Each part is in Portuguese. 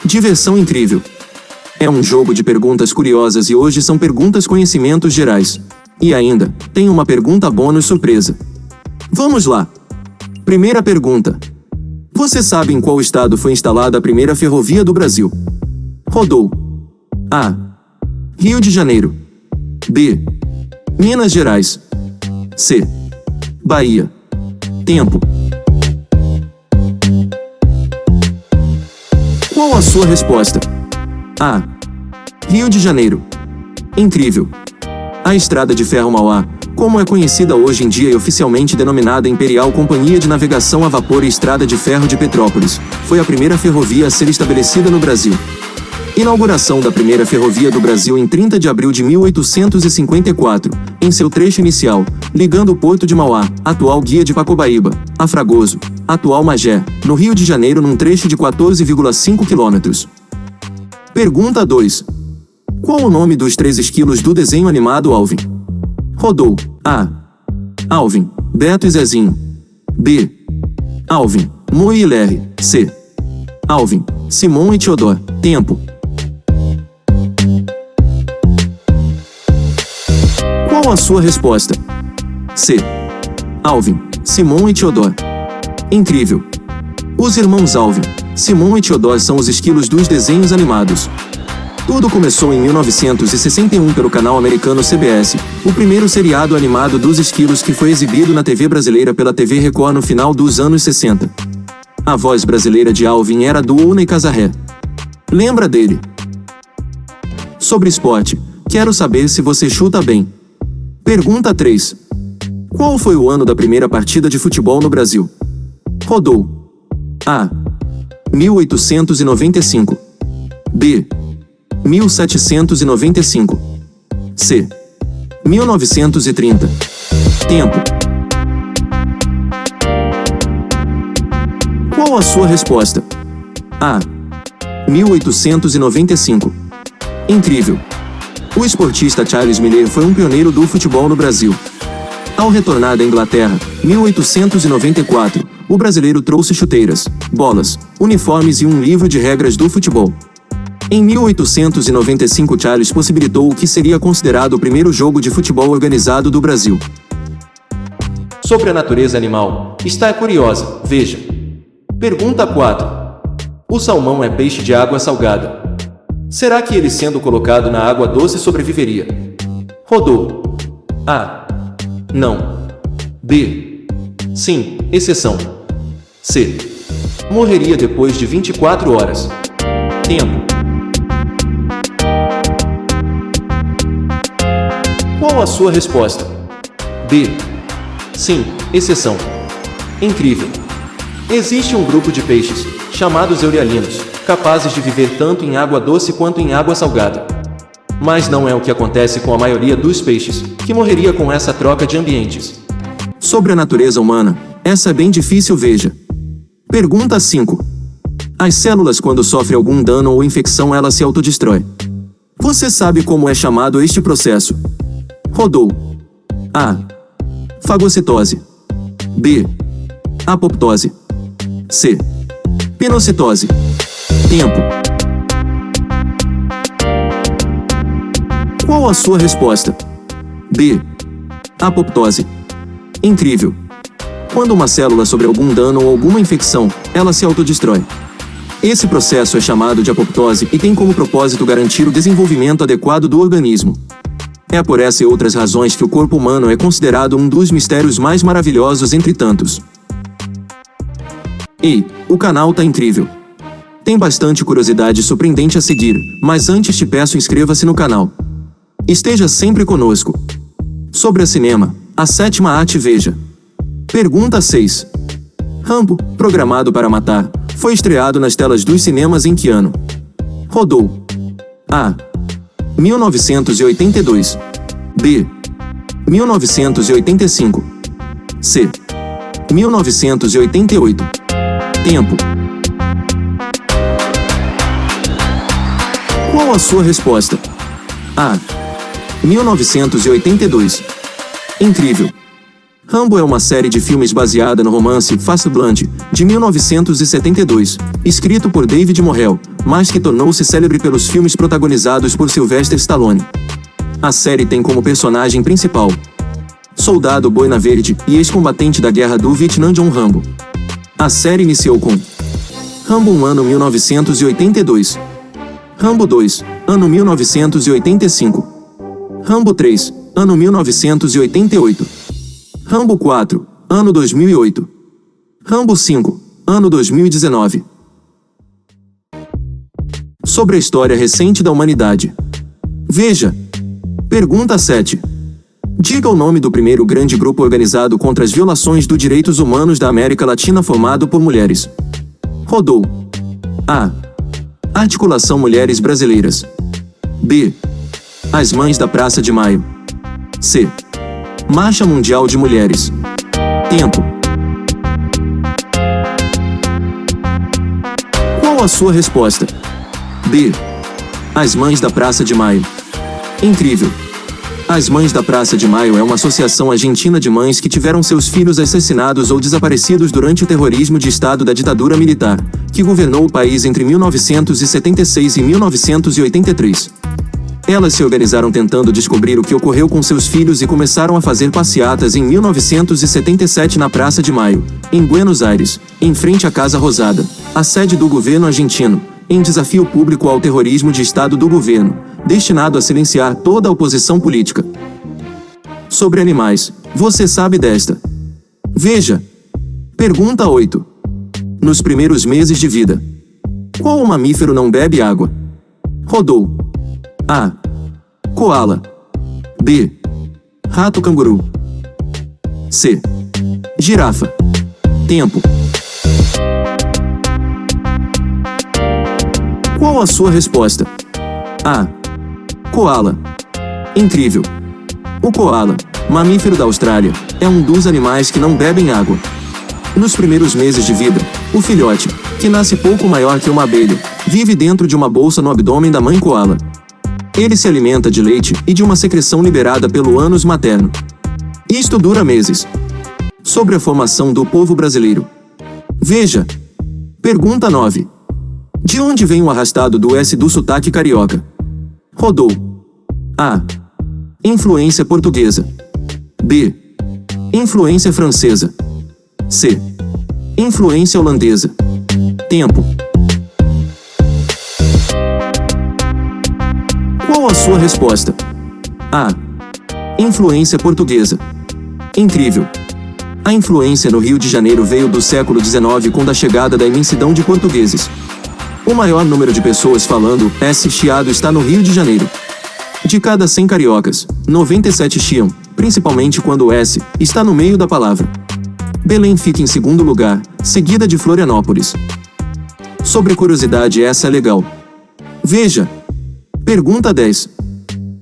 Diversão incrível. É um jogo de perguntas curiosas e hoje são perguntas conhecimentos gerais. E ainda, tem uma pergunta bônus surpresa. Vamos lá! Primeira pergunta. Você sabe em qual estado foi instalada a primeira ferrovia do Brasil? Rodou. A. Rio de Janeiro. B. Minas Gerais. C. Bahia. Tempo. Qual a sua resposta? A. Rio de Janeiro. Incrível! A Estrada de Ferro Mauá, como é conhecida hoje em dia e oficialmente denominada Imperial Companhia de Navegação a Vapor e Estrada de Ferro de Petrópolis, foi a primeira ferrovia a ser estabelecida no Brasil. Inauguração da primeira ferrovia do Brasil em 30 de abril de 1854, em seu trecho inicial, ligando o Porto de Mauá, atual Guia de Pacobaíba, a Fragoso, atual Magé, no Rio de Janeiro num trecho de 14,5 km. Pergunta 2. Qual o nome dos 3 esquilos do desenho animado Alvin? Rodou. A. Alvin, Beto e Zezinho. B. Alvin, Moe e Larry. C. Alvin, Simon e Teodoro. Tempo. Qual a sua resposta? C. Alvin, Simon e Teodoro. Incrível! Os irmãos Alvin, Simon e Teodoro são os esquilos dos desenhos animados. Tudo começou em 1961 pelo canal americano CBS, o primeiro seriado animado dos esquilos que foi exibido na TV brasileira pela TV Record no final dos anos 60. A voz brasileira de Alvin era do Unai Casarré. Lembra dele? Sobre esporte, quero saber se você chuta bem. Pergunta 3. Qual foi o ano da primeira partida de futebol no Brasil? Rodou. A. 1895. B. 1795. C. 1930. Tempo. Qual a sua resposta? A. 1895. Incrível! O esportista Charles Miller foi um pioneiro do futebol no Brasil. Ao retornar da Inglaterra, 1894, o brasileiro trouxe chuteiras, bolas, uniformes e um livro de regras do futebol. Em 1895, Charles possibilitou o que seria considerado o primeiro jogo de futebol organizado do Brasil. Sobre a natureza animal, está curiosa, veja. Pergunta 4. O salmão é peixe de água salgada. Será que ele sendo colocado na água doce sobreviveria? Rodou. A. Não. B. Sim, exceção. C. Morreria depois de 24 horas. Tempo. Qual a sua resposta? B. Sim, exceção. Incrível! Existe um grupo de peixes, chamados eurialinos, capazes de viver tanto em água doce quanto em água salgada. Mas não é o que acontece com a maioria dos peixes, que morreria com essa troca de ambientes. Sobre a natureza humana, essa é bem difícil, veja. Pergunta 5. As células, quando sofrem algum dano ou infecção, elas se autodestroem. Você sabe como é chamado este processo? Rodou. A. Fagocitose. B. Apoptose. C. Pinocitose. Tempo. Qual a sua resposta? B. Apoptose. Incrível! Quando uma célula sofre algum dano ou alguma infecção, ela se autodestrói. Esse processo é chamado de apoptose e tem como propósito garantir o desenvolvimento adequado do organismo. É por essa e outras razões que o corpo humano é considerado um dos mistérios mais maravilhosos entre tantos. Ei, o canal tá incrível! Tem bastante curiosidade surpreendente a seguir, mas antes te peço inscreva-se no canal. Esteja sempre conosco. Sobre a cinema, a 7ª arte, veja. Pergunta 6. Rambo, Programado para Matar, foi estreado nas telas dos cinemas em que ano? Rodou. A. 1982. B. 1985. C. 1988. Tempo. Qual a sua resposta? A. 1982. Incrível! Rambo é uma série de filmes baseada no romance Fast Blood, de 1972, escrito por David Morrell, mas que tornou-se célebre pelos filmes protagonizados por Sylvester Stallone. A série tem como personagem principal Soldado Boina Verde e ex-combatente da Guerra do Vietnã John Rambo. A série iniciou com Rambo 1, ano 1982. Rambo 2, ano 1985. Rambo 3, ano 1988. Rambo 4, ano 2008. Rambo 5, ano 2019. Sobre a história recente da humanidade. Veja. Pergunta 7. Diga o nome do primeiro grande grupo organizado contra as violações dos direitos humanos da América Latina formado por mulheres. Rodou. A. Articulação Mulheres Brasileiras. B. As Mães da Praça de Maio. C. Marcha Mundial de Mulheres. Tempo. Qual a sua resposta? B. As Mães da Praça de Maio. Incrível. As Mães da Praça de Maio é uma associação argentina de mães que tiveram seus filhos assassinados ou desaparecidos durante o terrorismo de Estado da ditadura militar, que governou o país entre 1976 e 1983. Elas se organizaram tentando descobrir o que ocorreu com seus filhos e começaram a fazer passeatas em 1977 na Praça de Maio, em Buenos Aires, em frente à Casa Rosada, a sede do governo argentino, em desafio público ao terrorismo de Estado do governo, destinado a silenciar toda a oposição política. Sobre animais, você sabe desta? Veja. Pergunta 8. Nos primeiros meses de vida, qual mamífero não bebe água? Rodou. A. Coala. B. Rato canguru. C. Girafa. Tempo. Qual a sua resposta? A. Coala. Incrível. O coala, mamífero da Austrália, é um dos animais que não bebem água. Nos primeiros meses de vida, o filhote, que nasce pouco maior que uma abelha, vive dentro de uma bolsa no abdômen da mãe coala. Ele se alimenta de leite e de uma secreção liberada pelo ânus materno. Isto dura meses. Sobre a formação do povo brasileiro. Veja. Pergunta 9. De onde vem o arrastado do S do sotaque carioca? Rodou. A. Influência portuguesa. B. Influência francesa. C. Influência holandesa. Tempo. Qual a sua resposta? A. Influência portuguesa. Incrível. A influência no Rio de Janeiro veio do século XIX com a chegada da imensidão de portugueses. O maior número de pessoas falando esse chiado está no Rio de Janeiro. De cada 100 cariocas, 97 chiam, principalmente quando o S está no meio da palavra. Belém fica em segundo lugar, seguida de Florianópolis. Sobre curiosidade, essa é legal. Veja. Pergunta 10.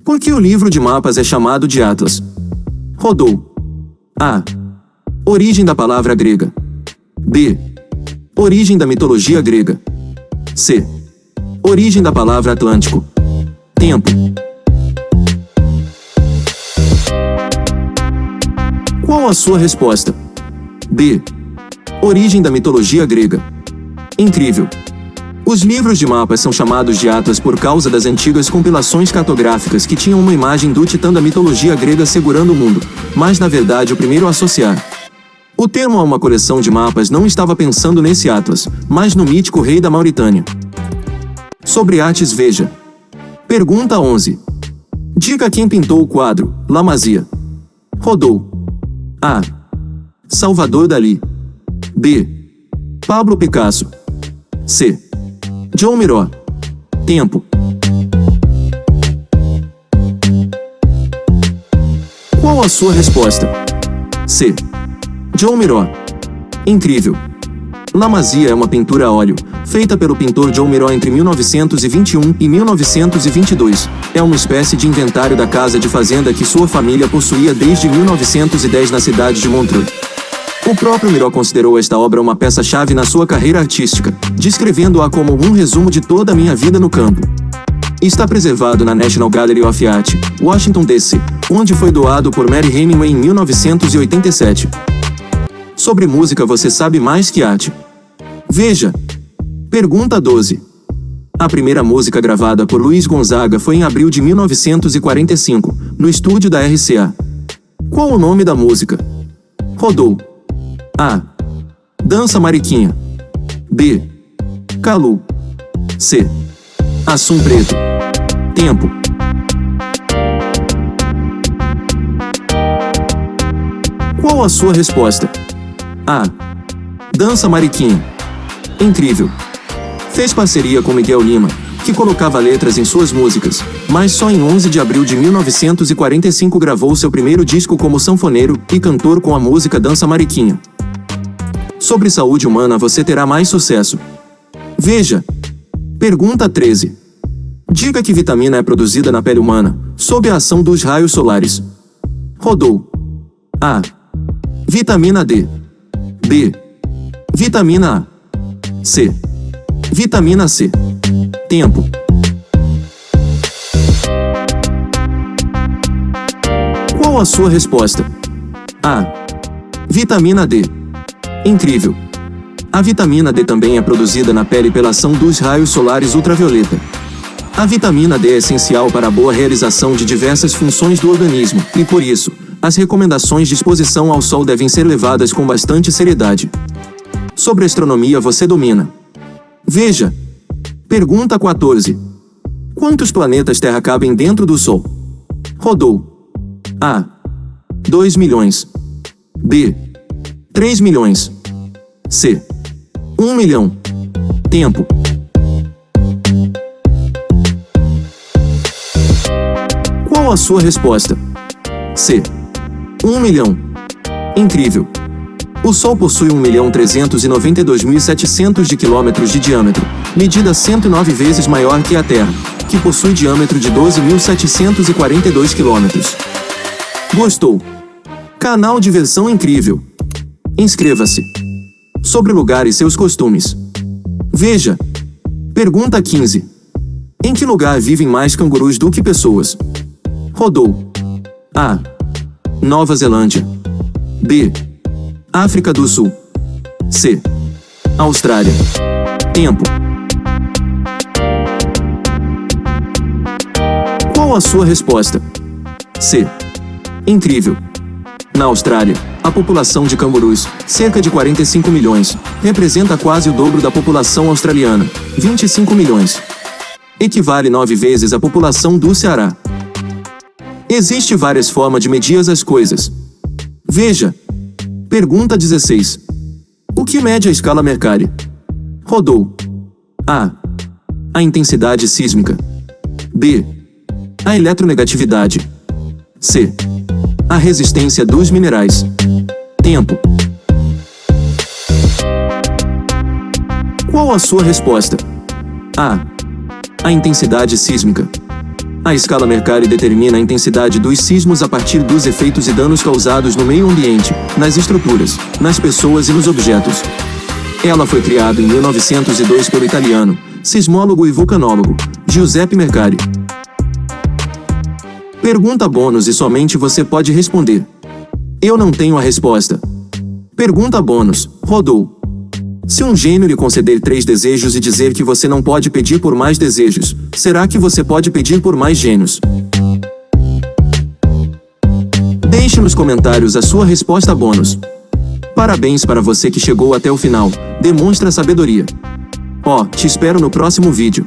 Por que o livro de mapas é chamado de Atlas? Rodou. A. Origem da palavra grega. B. Origem da mitologia grega. C. Origem da palavra Atlântico. Tempo. Qual a sua resposta? B. Origem da mitologia grega. Incrível. Os livros de mapas são chamados de Atlas por causa das antigas compilações cartográficas que tinham uma imagem do titã da mitologia grega segurando o mundo, mas na verdade o primeiro a associar o termo a uma coleção de mapas não estava pensando nesse Atlas, mas no mítico rei da Mauritânia. Sobre artes, veja. Pergunta 11. Diga quem pintou o quadro La Masia. Rodou. A. Salvador Dalí. B. Pablo Picasso. C. João Miró. Tempo. Qual a sua resposta? C. João Miró. Incrível. La Masia é uma pintura a óleo, feita pelo pintor João Miró entre 1921 e 1922. É uma espécie de inventário da casa de fazenda que sua família possuía desde 1910 na cidade de Montreux. O próprio Miró considerou esta obra uma peça-chave na sua carreira artística, descrevendo-a como um resumo de toda a minha vida no campo. Está preservado na National Gallery of Art, Washington, D.C., onde foi doado por Mary Hemingway em 1987. Sobre música você sabe mais que arte. Veja. Pergunta 12. A primeira música gravada por Luiz Gonzaga foi em abril de 1945, no estúdio da RCA. Qual o nome da música? Rodou. A. Dança Mariquinha. B. Calu. C. Assum Preto. Tempo. Qual a sua resposta? A. Dança Mariquinha. Incrível. Fez parceria com Miguel Lima, que colocava letras em suas músicas, mas só em 11 de abril de 1945 gravou seu primeiro disco como sanfoneiro e cantor com a música Dança Mariquinha. Sobre saúde humana você terá mais sucesso. Veja. Pergunta 13. Diga que vitamina é produzida na pele humana, sob a ação dos raios solares. Rodou. A. Vitamina D. B. Vitamina A. C. Vitamina C. Tempo. Qual a sua resposta? A. Vitamina D. Incrível. A vitamina D também é produzida na pele pela ação dos raios solares ultravioleta. A vitamina D é essencial para a boa realização de diversas funções do organismo, e por isso, as recomendações de exposição ao sol devem ser levadas com bastante seriedade. Sobre astronomia você domina. Veja. Pergunta 14. Quantos planetas Terra cabem dentro do Sol? Rodou. A. 2 milhões. B. 3 milhões. C. 1 milhão. Tempo. Qual a sua resposta? C. 1 milhão. Incrível. O Sol possui 1.392.700 de quilômetros de diâmetro, medida 109 vezes maior que a Terra, que possui diâmetro de 12.742 quilômetros. Gostou? Canal Diversão Incrível. Inscreva-se. Sobre lugar e seus costumes. Veja. Pergunta 15. Em que lugar vivem mais cangurus do que pessoas? Rodou. A. Nova Zelândia. B. África do Sul. C. Austrália. Tempo. Qual a sua resposta? C. Incrível. Na Austrália, a população de cangurus, cerca de 45 milhões, representa quase o dobro da população australiana, 25 milhões. Equivale 9 vezes a população do Ceará. Existem várias formas de medir as coisas. Veja. Pergunta 16. O que mede a escala Mercalli? Rodou. A. A intensidade sísmica. B. A eletronegatividade. C. A resistência dos minerais. Tempo. Qual a sua resposta? A. A intensidade sísmica. A escala Mercalli determina a intensidade dos sismos a partir dos efeitos e danos causados no meio ambiente, nas estruturas, nas pessoas e nos objetos. Ela foi criada em 1902 pelo italiano, sismólogo e vulcanólogo, Giuseppe Mercalli. Pergunta bônus e somente você pode responder. Eu não tenho a resposta. Pergunta bônus. Rodou. Se um gênio lhe conceder 3 desejos e dizer que você não pode pedir por mais desejos, será que você pode pedir por mais gênios? Deixe nos comentários a sua resposta bônus. Parabéns para você que chegou até o final, demonstra sabedoria. Te espero no próximo vídeo.